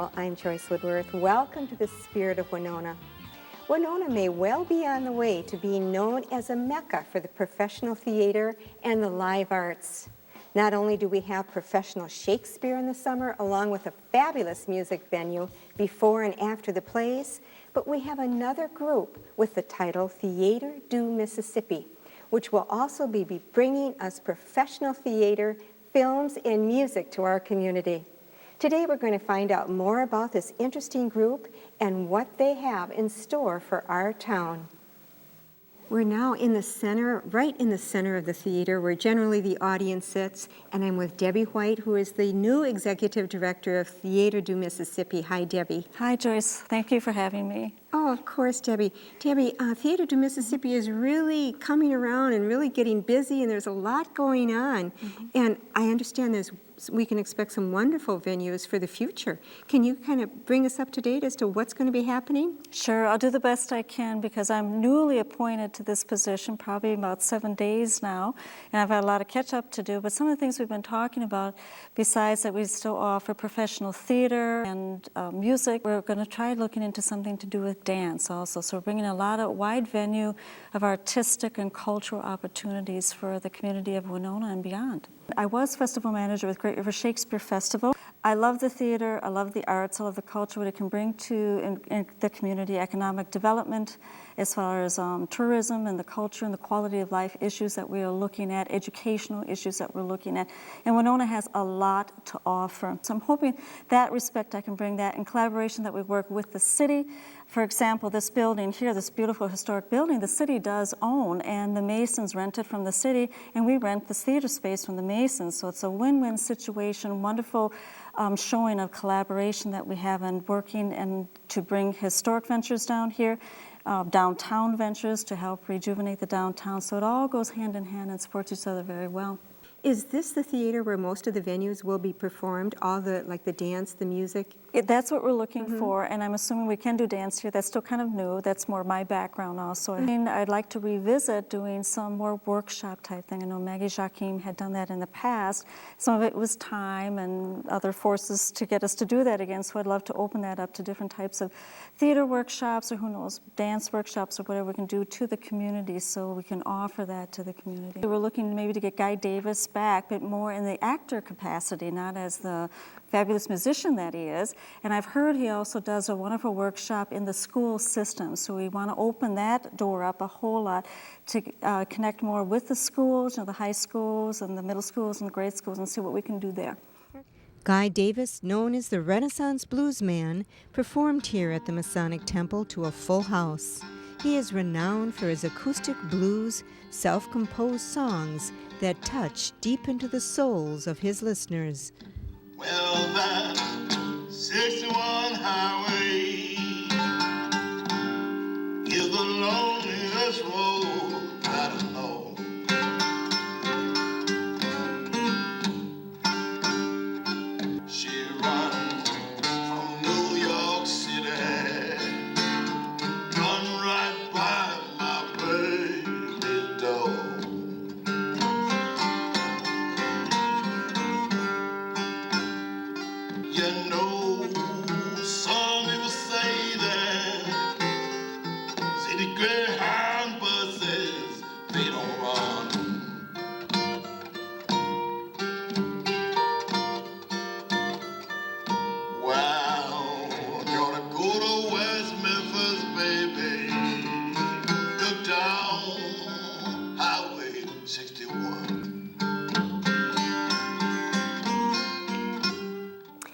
Hello, I'm Joyce Woodworth. Welcome to the Spirit of Winona. Winona may well be on the way to being known as a mecca for the professional theater and the live arts. Not only do we have professional Shakespeare in the summer, along with a fabulous music venue before and after the plays, but we have another group with the title Theater du Mississippi, which will also be bringing us professional theater, films, and music to our community. Today we're going to find out more about this interesting group and what they have in store for our town. We're now in the center, right in the center of the theater where generally the audience sits, and I'm with Debbie White, who is the new Executive Director of Theater du Mississippi. Hi, Debbie. Hi, Joyce. Thank you for having me. Oh, of course, Debbie. Debbie, Theater du Mississippi is really coming around and really getting busy, and there's a lot going on. And I understand we can expect some wonderful venues for the future. Can you kind of bring us up to date as to what's going to be happening? Sure, I'll do the best I can because I'm newly appointed to this position, probably about 7 days now, and I've had a lot of catch up to do. But some of the things we've been talking about, besides that we still offer professional theater and music, we're going to try looking into something to do with dance also. So we're bringing a lot of wide venue of artistic and cultural opportunities for the community of Winona and beyond. I was festival manager with Great River Shakespeare Festival. I love the theater, I love the arts, I love the culture, what it can bring to in the community, economic development, as far as tourism and the culture and the quality of life issues that we are looking at, educational issues that we're looking at. And Winona has a lot to offer. So I'm hoping that respect I can bring that in collaboration that we work with the city. For example, this building here, this beautiful historic building, the city does own, and the Masons rent it from the city, and we rent this theater space from the Masons. So it's a win-win situation, wonderful showing of collaboration that we have in working and to bring historic ventures down here, downtown ventures to help rejuvenate the downtown. So it all goes hand in hand and supports each other very well. Is this the theater where most of the venues will be performed, all the, like the dance, the music? That's what we're looking for, and I'm assuming we can do dance here. That's still kind of new. That's more my background also. I mean, I'd like to revisit doing some more workshop type thing. I know Maggie Joachim had done that in the past. Some of it was time and other forces to get us to do that again, so I'd love to open that up to different types of theater workshops or who knows, dance workshops or whatever we can do to the community so we can offer that to the community. We're looking maybe to get Guy Davis back, but more in the actor capacity, not as the fabulous musician that he is. And I've heard he also does a wonderful workshop in the school system. So we want to open that door up a whole lot to connect more with the schools, the high schools and the middle schools and the grade schools, and see what we can do there. Guy Davis, known as the Renaissance Blues Man, performed here at the Masonic Temple to a full house. He is renowned for his acoustic blues, self-composed songs that touch deep into the souls of his listeners. Well, that 61 highway is the loneliest road that I know. She runs from New York City, run right by my baby's door. You know, some people say that city Greyhound buses, they don't run. Well, gonna go to West Memphis, baby, look down Highway 61.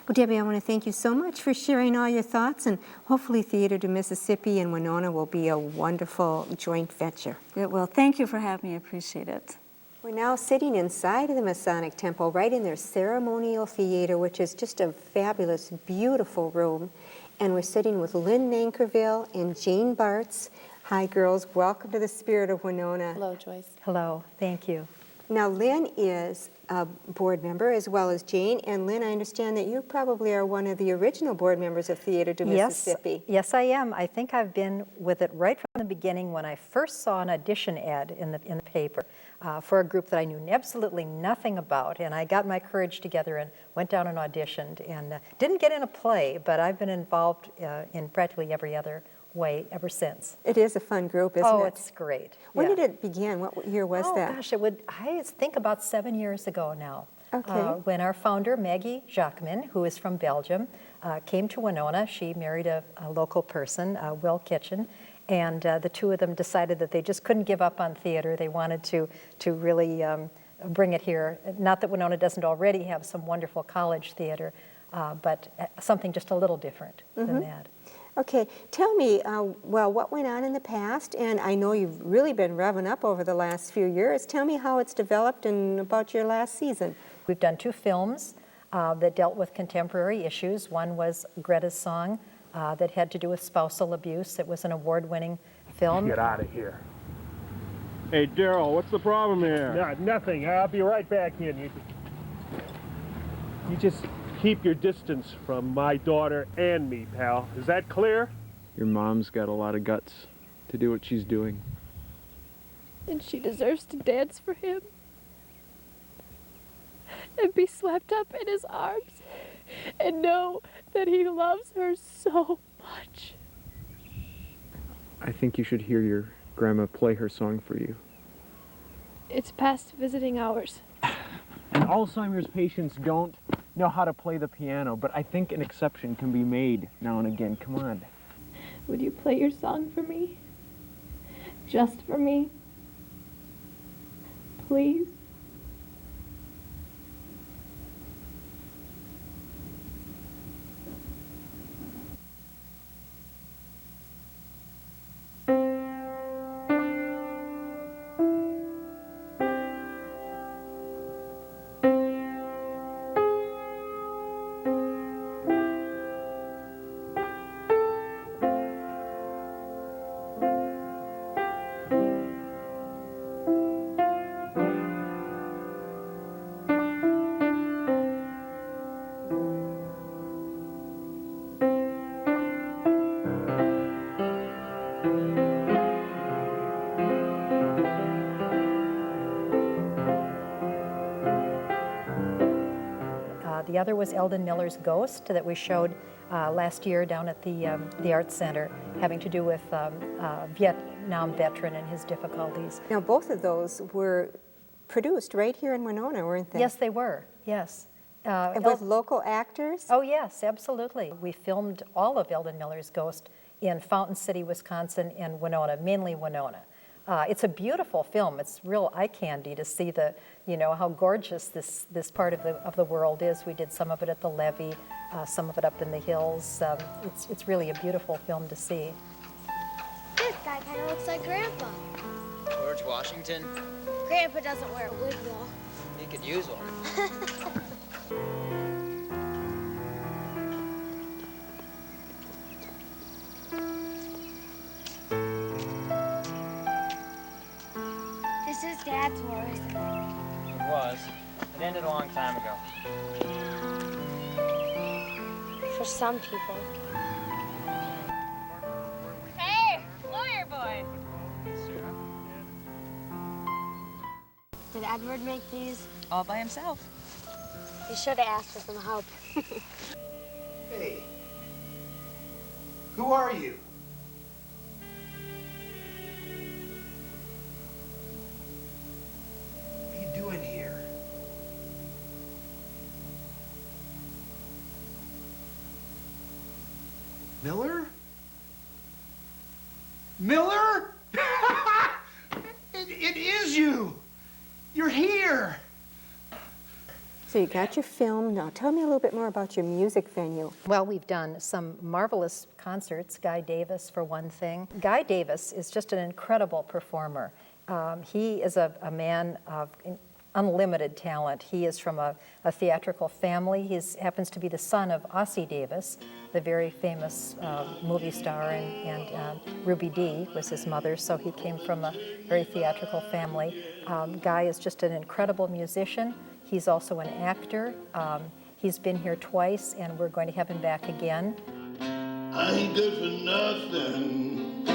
Well, Debbie, I want to thank you so much for sharing all your thoughts, and hopefully Theater du Mississippi and Winona will be a wonderful joint venture. Well, thank you for having me. I appreciate it. We're now sitting inside of the Masonic Temple, right in their ceremonial theater, which is just a fabulous, beautiful room. And we're sitting with Lynn Nankerville and Jane Bartz. Hi, girls. Welcome to the Spirit of Winona. Hello, Joyce. Hello, thank you. Now, Lynn is a board member as well as Jane. And Lynn, I understand that you probably are one of the original board members of Theater du Mississippi. Yes, I am. I think I've been with it right from the beginning when I first saw an audition ad in the paper. for a group that I knew absolutely nothing about. And I got my courage together and went down and auditioned, and didn't get in a play, but I've been involved in practically every other way ever since. It is a fun group, isn't it? Oh, it's great. When Yeah. did it begin? What year was Oh, that? gosh, I think about 7 years ago now. Okay. When our founder, Maggie Jacquemin, who is from Belgium, came to Winona. She married a local person, Will Kitchen, and the two of them decided that they just couldn't give up on theater. They wanted to really bring it here. Not that Winona doesn't already have some wonderful college theater, but something just a little different than that. Okay, tell me, well, what went on in the past, and I know you've really been revving up over the last few years. Tell me how it's developed and about your last season. We've done 2 films that dealt with contemporary issues. One was Greta's Song that had to do with spousal abuse. It was an award-winning film. Get out of here. Hey, Darrell, what's the problem here? Nothing. I'll be right back in. You just keep your distance from my daughter and me, pal. Is that clear? Your mom's got a lot of guts to do what she's doing. And she deserves to dance for him and be swept up in his arms and know that he loves her so much. I think you should hear your grandma play her song for you. It's past visiting hours. And Alzheimer's patients don't know how to play the piano, but I think an exception can be made now and again. Come on. Would you play your song for me? Just for me? Please? The other was Eldon Miller's Ghost that we showed last year down at the Arts Center, having to do with a Vietnam veteran and his difficulties. Now, both of those were produced right here in Winona, weren't they? Yes, they were, yes. And with local actors? Oh, yes, absolutely. We filmed all of Eldon Miller's Ghost in Fountain City, Wisconsin, and Winona, mainly Winona. It's a beautiful film. It's real eye candy to see how gorgeous this part of the world is. We did some of it at the levee, some of it up in the hills. It's really a beautiful film to see. This guy kind of looks like Grandpa. George Washington? Grandpa doesn't wear a wig, though. He could use one. This is Dad's war, isn't it? It was. It ended a long time ago. For some people. Hey, lawyer boy. Did Edward make these? All by himself. You should have asked for some help. Hey, who are you? What are you doing here? Miller? Miller? It is you! You're here! So you got your film. Now tell me a little bit more about your music venue. Well, we've done some marvelous concerts. Guy Davis, for one thing. Guy Davis is just an incredible performer. He is a man of unlimited talent. He is from a theatrical family. He happens to be the son of Ossie Davis, the very famous movie star, and Ruby Dee was his mother, so he came from a very theatrical family. Guy is just an incredible musician. He's also an actor. He's been here twice, and we're going to have him back again. I ain't good for nothing,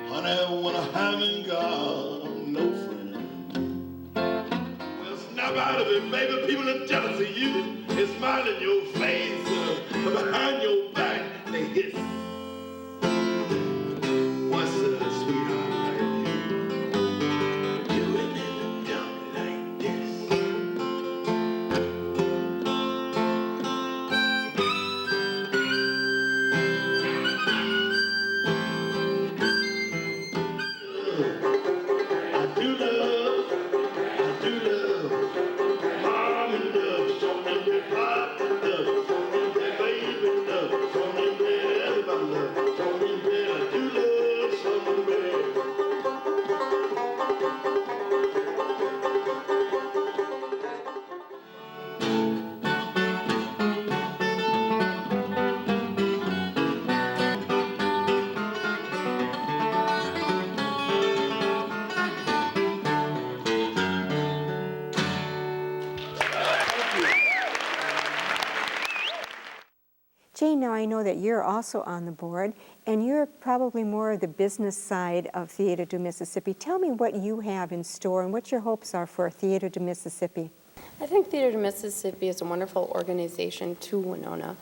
honey, when I haven't got no friend. Snap out of it, baby. People are jealous of you. They smile in your face, but behind your back, they hiss. What's a sweetheart like you doing in the dump like this? I do love, mom and love, show me that pop and love, show me that baby love, show me that everybody love, show me that I do love, show me that. Jane, now I know that you're also on the board, and you're probably more of the business side of Theater du Mississippi. Tell me what you have in store and what your hopes are for Theater du Mississippi. I think Theater du Mississippi is a wonderful organization to Winona.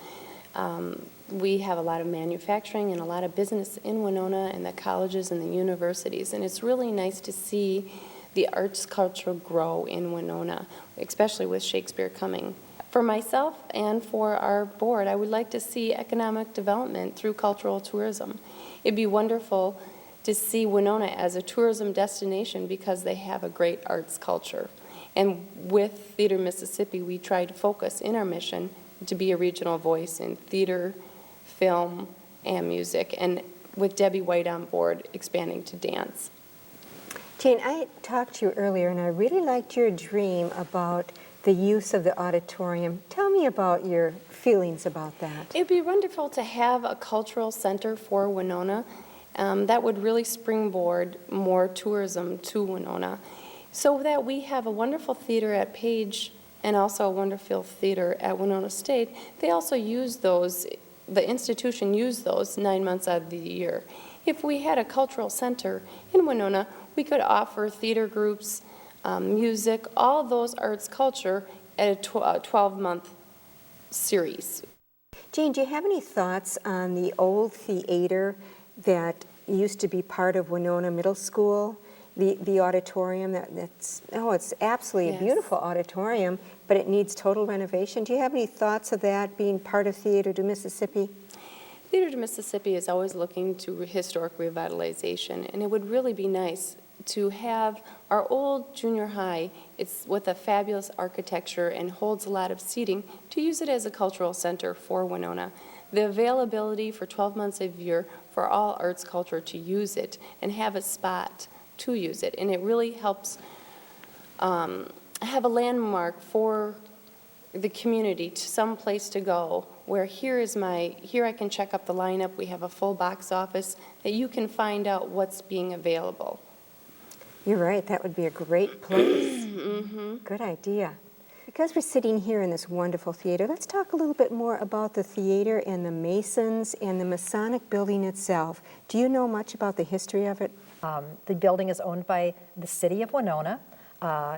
We have a lot of manufacturing and a lot of business in Winona and the colleges and the universities, and it's really nice to see the arts culture grow in Winona, especially with Shakespeare coming. For myself and for our board, I would like to see economic development through cultural tourism. It'd be wonderful to see Winona as a tourism destination because they have a great arts culture. And with Theater Mississippi, we try to focus in our mission to be a regional voice in theater, film, and music, and with Debbie White on board, expanding to dance. Jane, I talked to you earlier, and I really liked your dream about the use of the auditorium. Tell me about your feelings about that. It'd be wonderful to have a cultural center for Winona. That would really springboard more tourism to Winona, so that we have a wonderful theater at Page and also a wonderful theater at Winona State. They also use those, the institution used those 9 months out of the year. If we had a cultural center in Winona, we could offer theater groups, music, all those arts culture at a 12-month series. Jane, do you have any thoughts on the old theater that used to be part of Winona Middle School? The auditorium, it's absolutely a beautiful auditorium, but it needs total renovation. Do you have any thoughts of that being part of Theater du Mississippi? Theater du Mississippi is always looking to historic revitalization, and it would really be nice to have our old junior high, it's with a fabulous architecture and holds a lot of seating, to use it as a cultural center for Winona. The availability for 12 months a year for all arts culture to use it and have a spot to use it, and it really helps have a landmark for the community, to some place to go where here I can check up the lineup. We have a full box office that you can find out what's being available. You're right, that would be a great place. Good idea. Because we're sitting here in this wonderful theater, let's talk a little bit more about the theater and the Masons and the Masonic building itself. Do you know much about the history of it? The building is owned by the city of Winona.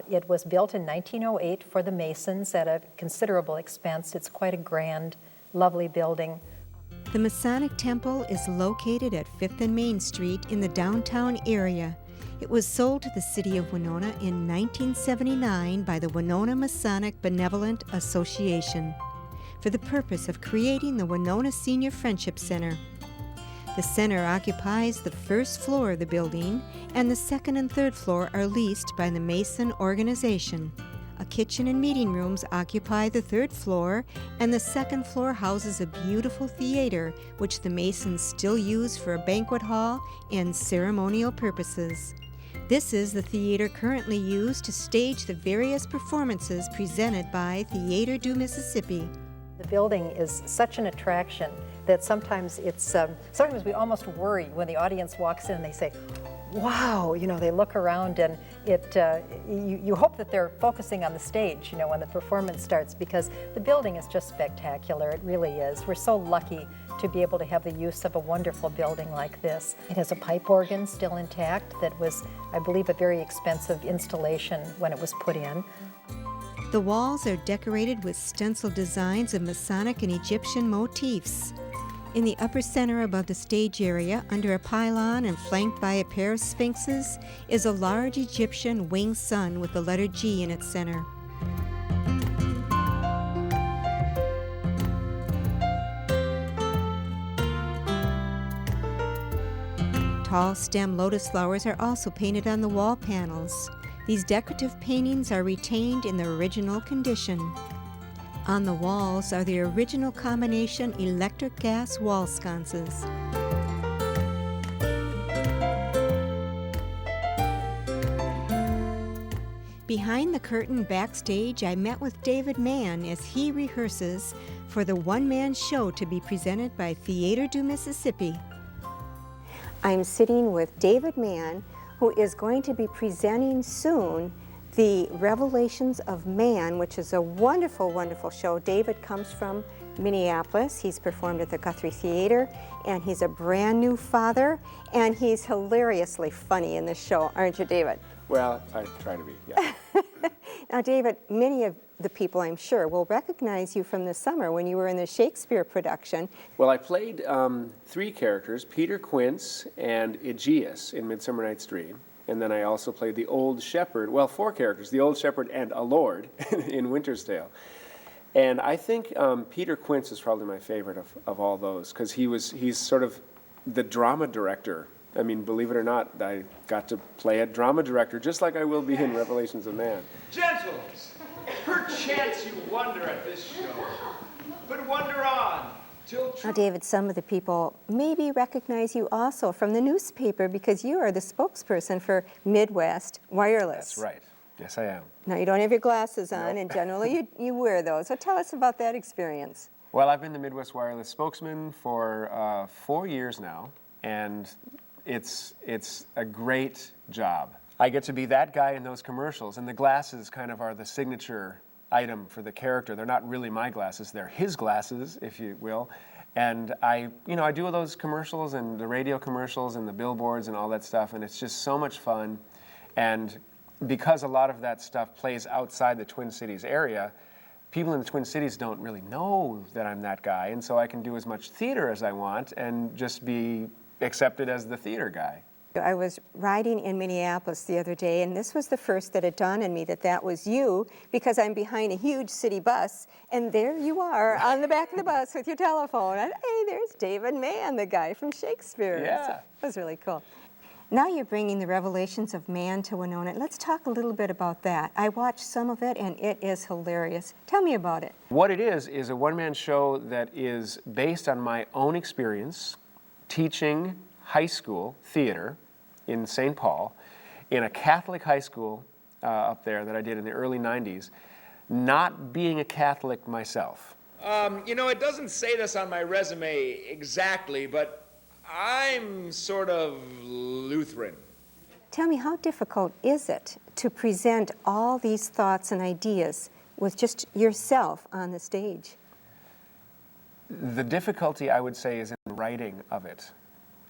It was built in 1908 for the Masons at a considerable expense. It's quite a grand, lovely building. The Masonic Temple is located at 5th and Main Street in the downtown area. It was sold to the city of Winona in 1979 by the Winona Masonic Benevolent Association for the purpose of creating the Winona Senior Friendship Center. The center occupies the first floor of the building, and the second and third floor are leased by the Mason organization. A kitchen and meeting rooms occupy the third floor, and the second floor houses a beautiful theater, which the Masons still use for a banquet hall and ceremonial purposes. This is the theater currently used to stage the various performances presented by Theater du Mississippi. The building is such an attraction that sometimes sometimes we almost worry when the audience walks in and they say, wow, they look around and you hope that they're focusing on the stage, when the performance starts, because the building is just spectacular. It really is. We're so lucky to be able to have the use of a wonderful building like this. It has a pipe organ still intact that was, I believe, a very expensive installation when it was put in. The walls are decorated with stencil designs of Masonic and Egyptian motifs. In the upper center above the stage area, under a pylon and flanked by a pair of sphinxes, is a large Egyptian winged sun with the letter G in its center. Tall stem lotus flowers are also painted on the wall panels. These decorative paintings are retained in their original condition. On the walls are the original combination electric gas wall sconces. Behind the curtain backstage, I met with David Mann as he rehearses for the one-man show to be presented by Theater du Mississippi. I'm sitting with David Mann, who is going to be presenting soon the Revelations of Man, which is a wonderful, wonderful show. David comes from Minneapolis. He's performed at the Guthrie Theater, and he's a brand new father, and he's hilariously funny in this show, aren't you, David? Well, I try to be, yeah. Now, David, many of the people, I'm sure, will recognize you from the summer when you were in the Shakespeare production. Well, I played 3 characters, Peter Quince and Aegeus in Midsummer Night's Dream. And then I also played the Old Shepherd, well, 4 characters, the Old Shepherd and a Lord in Winter's Tale. And I think Peter Quince is probably my favorite of all those, because he's sort of the drama director. I mean, believe it or not, I got to play a drama director, just like I will be in Revelations of Man. Gentles, perchance you wonder at this show, but wonder on till Now, David, some of the people maybe recognize you also from the newspaper because you are the spokesperson for Midwest Wireless. That's right. Yes, I am. Now, you don't have your glasses on, and generally you wear those. So tell us about that experience. Well, I've been the Midwest Wireless spokesman for 4 years now, and it's a great job. I get to be that guy in those commercials, and the glasses kind of are the signature item for the character. They're not really my glasses, they're his glasses, if you will. And I do all those commercials and the radio commercials and the billboards and all that stuff, and it's just so much fun. And because a lot of that stuff plays outside the Twin Cities area, people in the Twin Cities don't really know that I'm that guy, and so I can do as much theater as I want and just be accepted as the theater guy. I was riding in Minneapolis the other day, and this was the first that it dawned on me that was you, because I'm behind a huge city bus, and there you are on the back of the bus with your telephone. And hey, there's David Mann, the guy from Shakespeare. Yeah. So it was really cool. Now you're bringing the Revelations of Man to Winona. Let's talk a little bit about that. I watched some of it, and it is hilarious. Tell me about it. What it is a one-man show that is based on my own experience teaching high school theater in St. Paul, in a Catholic high school up there that I did in the early 90s, not being a Catholic myself. It doesn't say this on my resume exactly, but I'm sort of Lutheran. Tell me, how difficult is it to present all these thoughts and ideas with just yourself on the stage? The difficulty, I would say, is in the writing of it,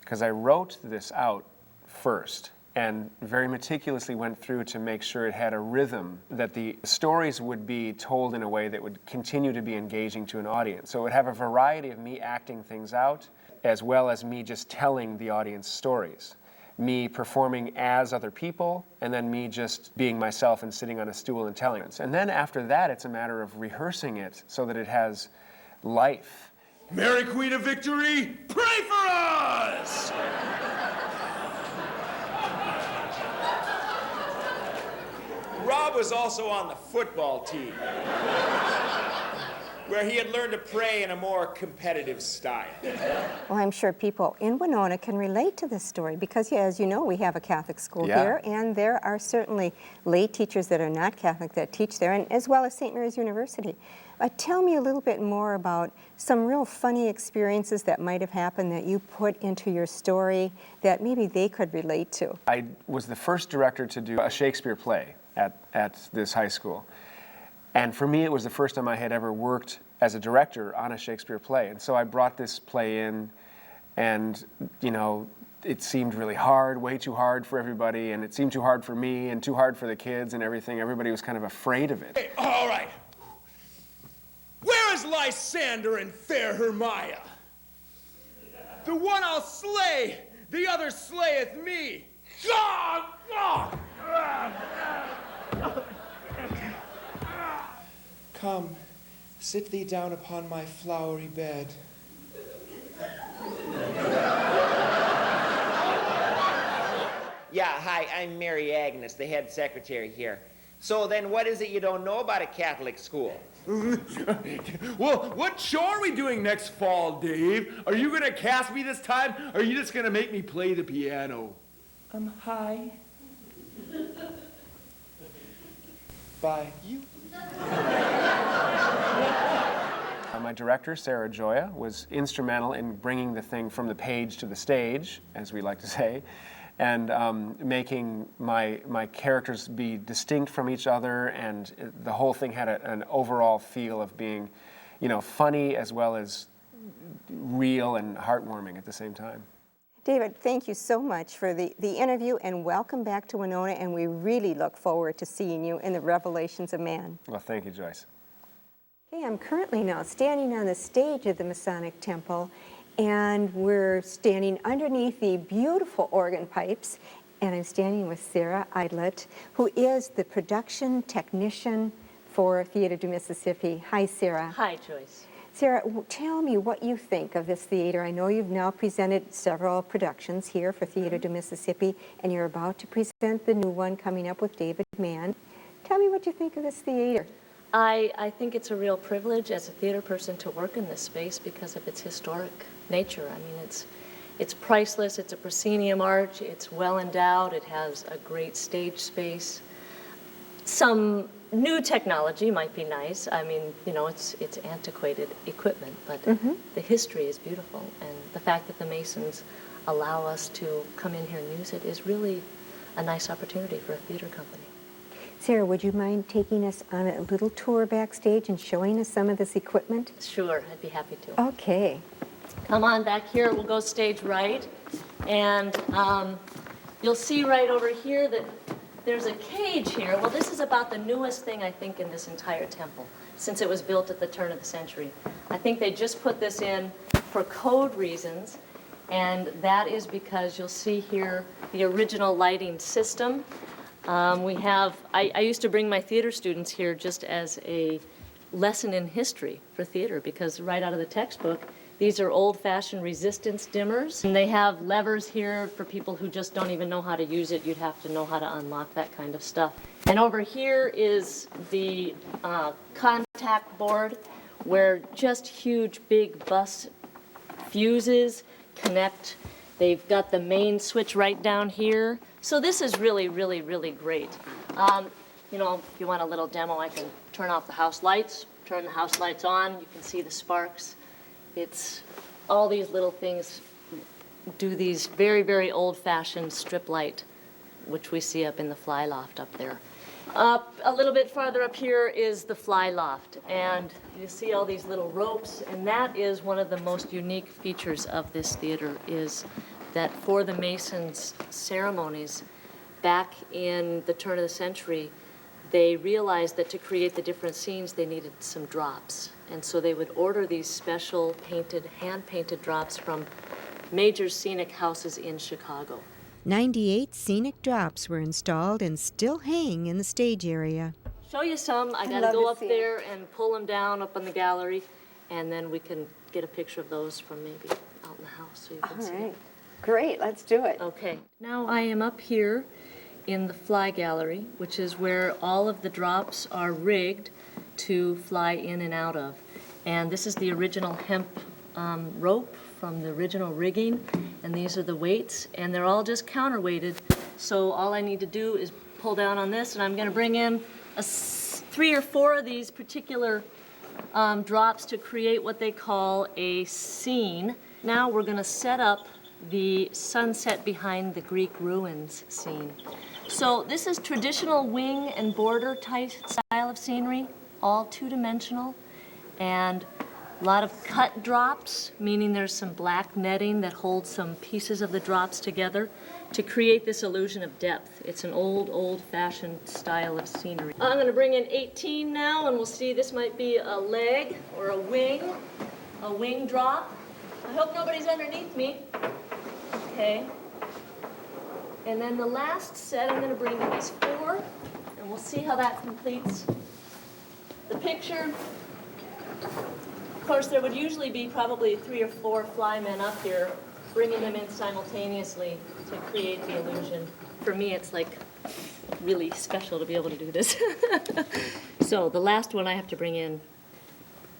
because I wrote this out first and very meticulously went through to make sure it had a rhythm, that the stories would be told in a way that would continue to be engaging to an audience. So it would have a variety of me acting things out, as well as me just telling the audience stories. Me performing as other people, and then me just being myself and sitting on a stool and telling it. And then after that, it's a matter of rehearsing it so that it has life. Mary Queen of Victory, pray for us! Rob was also on the football team, where he had learned to pray in a more competitive style. Well, I'm sure people in Winona can relate to this story because, yeah, as you know, we have a Catholic school here, and there are certainly lay teachers that are not Catholic that teach there, and as well as St. Mary's University. Tell me a little bit more about some real funny experiences that might have happened that you put into your story that maybe they could relate to. I was the first director to do a Shakespeare play at this high school. And for me, it was the first time I had ever worked as a director on a Shakespeare play. And so I brought this play in and, it seemed really hard, way too hard for everybody, and it seemed too hard for me and too hard for the kids and everything. Everybody was kind of afraid of it. Hey, all right. Where is Lysander and fair Hermia? The one I'll slay, the other slayeth me. God! Come, sit thee down upon my flowery bed. Yeah, hi, I'm Mary Agnes, the head secretary here. So then what is it you don't know about a Catholic school? Well, what show are we doing next fall, Dave? Are you going to cast me this time, or are you just going to make me play the piano? Hi. Bye. You. My director, Sarah Joya, was instrumental in bringing the thing from the page to the stage, as we like to say, and making my characters be distinct from each other, and the whole thing had an overall feel of being, you know, funny as well as real and heartwarming at the same time. David, thank you so much for the interview, and welcome back to Winona, and we really look forward to seeing you in the Revelations of Man. Well, thank you, Joyce. Okay, I'm currently now standing on the stage of the Masonic Temple, and we're standing underneath the beautiful organ pipes, and I'm standing with Sarah Eidlet, who is the production technician for Theater du Mississippi. Hi, Sarah. Hi, Joyce. Sarah, tell me what you think of this theater. I know you've now presented several productions here for Theater du Mississippi, and you're about to present the new one coming up with David Mann. Tell me what you think of this theater. I think it's a real privilege as a theater person to work in this space because of its historic nature. I mean, it's priceless, it's a proscenium arch, it's well endowed, it has a great stage space. Some new technology might be nice. I mean, you know, it's antiquated equipment, but the history is beautiful, and the fact that the Masons allow us to come in here and use it is really a nice opportunity for a theater company. Sarah, would you mind taking us on a little tour backstage and showing us some of this equipment? Sure, I'd be happy to. Okay. Come on back here, we'll go stage right, and you'll see right over here that there's a cage here. Well, this is about the newest thing, I think, in this entire temple, since it was built at the turn of the century. I think they just put this in for code reasons, and that is because you'll see here the original lighting system. I used to bring my theater students here just as a lesson in history for theater, because right out of the textbook, these are old-fashioned resistance dimmers, and they have levers here for people who just don't even know how to use it. You'd have to know how to unlock that kind of stuff. And over here is the contact board, where just huge big bus fuses connect. They've got the main switch right down here. So this is really, really, really great. You know, if you want a little demo, I can turn off the house lights, turn the house lights on. You can see the sparks. It's all these little things do these very, very old-fashioned strip light, which we see up in the fly loft up there. Up a little bit farther up here is the fly loft, and you see all these little ropes, and that is one of the most unique features of this theater, is that for the Masons' ceremonies back in the turn of the century, they realized that to create the different scenes, they needed some drops. And so they would order these special painted, hand-painted drops from major scenic houses in Chicago. 98 scenic drops were installed and still hang in the stage area. Show you some. I gotta go up there and pull them down up in the gallery, and then we can get a picture of those from maybe out in the house so you can see it. Great, let's do it. Okay, now I am up here in the fly gallery, which is where all of the drops are rigged to fly in and out of. And this is the original hemp rope from the original rigging, and these are the weights, and they're all just counterweighted. So all I need to do is pull down on this, and I'm going to bring in 3 or 4 of these particular drops to create what they call a scene. Now we're going to set up the sunset behind the Greek ruins scene. So this is traditional wing and border type style of scenery, all two-dimensional, and A lot of cut drops, meaning there's some black netting that holds some pieces of the drops together to create this illusion of depth. It's an old-fashioned style of scenery. I'm going to bring in 18 now, and we'll see this might be a leg or a wing drop. I hope nobody's underneath me. Okay. And then the last set, I'm going to bring in these 4, and we'll see how that completes the picture. Of course, there would usually be probably 3 or 4 flymen up here, bringing them in simultaneously to create the illusion. For me, it's like really special to be able to do this. So the last one I have to bring in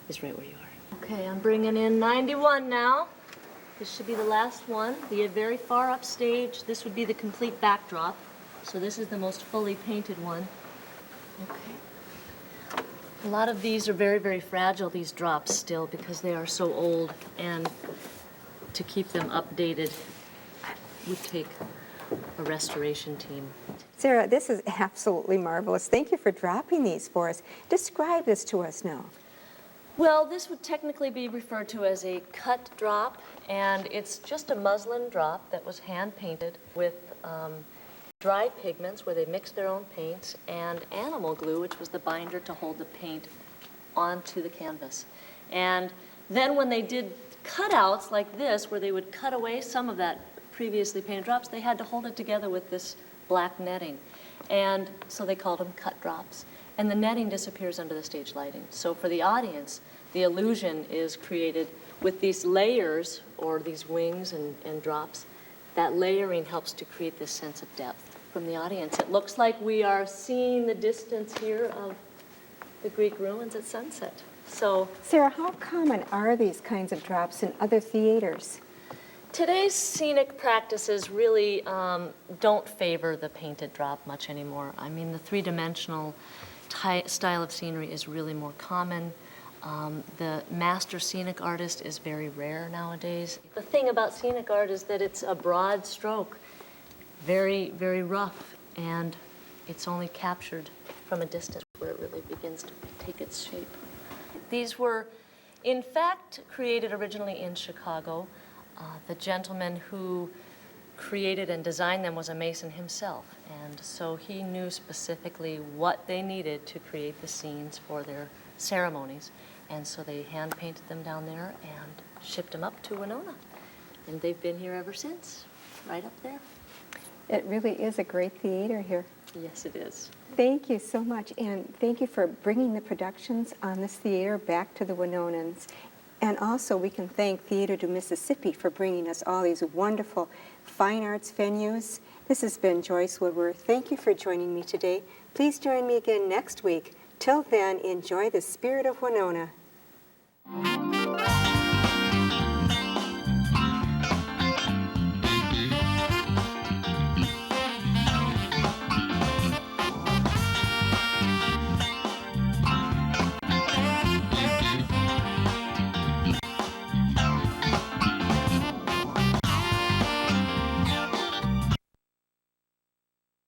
is right where you are. Okay, I'm bringing in 91 now. This should be the last one. The very far up stage, this would be the complete backdrop. So this is the most fully painted one. Okay. A lot of these are very, very fragile, these drops still, because they are so old, and to keep them updated would take a restoration team. Sarah, this is absolutely marvelous. Thank you for dropping these for us. Describe this to us now. Well, this would technically be referred to as a cut drop, and it's just a muslin drop that was hand painted with dry pigments where they mixed their own paints, and animal glue, which was the binder to hold the paint onto the canvas. And then when they did cutouts like this, where they would cut away some of that previously painted drops, they had to hold it together with this black netting. And so they called them cut drops. And the netting disappears under the stage lighting. So for the audience, the illusion is created with these layers, or these wings and drops. That layering helps to create this sense of depth from the audience. It looks like we are seeing the distance here of the Greek ruins at sunset. So, Sarah, how common are these kinds of drops in other theaters? Today's scenic practices really don't favor the painted drop much anymore. I mean, the three-dimensional style of scenery is really more common. The master scenic artist is very rare nowadays. The thing about scenic art is that it's a broad stroke, very, very rough, and it's only captured from a distance where it really begins to take its shape. These were, in fact, created originally in Chicago. The gentleman who created and designed them was a Mason himself, and so he knew specifically what they needed to create the scenes for their ceremonies, and so they hand painted them down there and shipped them up to Winona, and they've been here ever since, right up there. It really is a great theater here. Yes, it is. Thank you so much, and thank you for bringing the productions on this theater back to the Winonans. And also, we can thank Theater du Mississippi for bringing us all these wonderful fine arts venues. This has been Joyce Woodworth. Thank you for joining me today. Please join me again next week. Till then, enjoy the Spirit of Winona.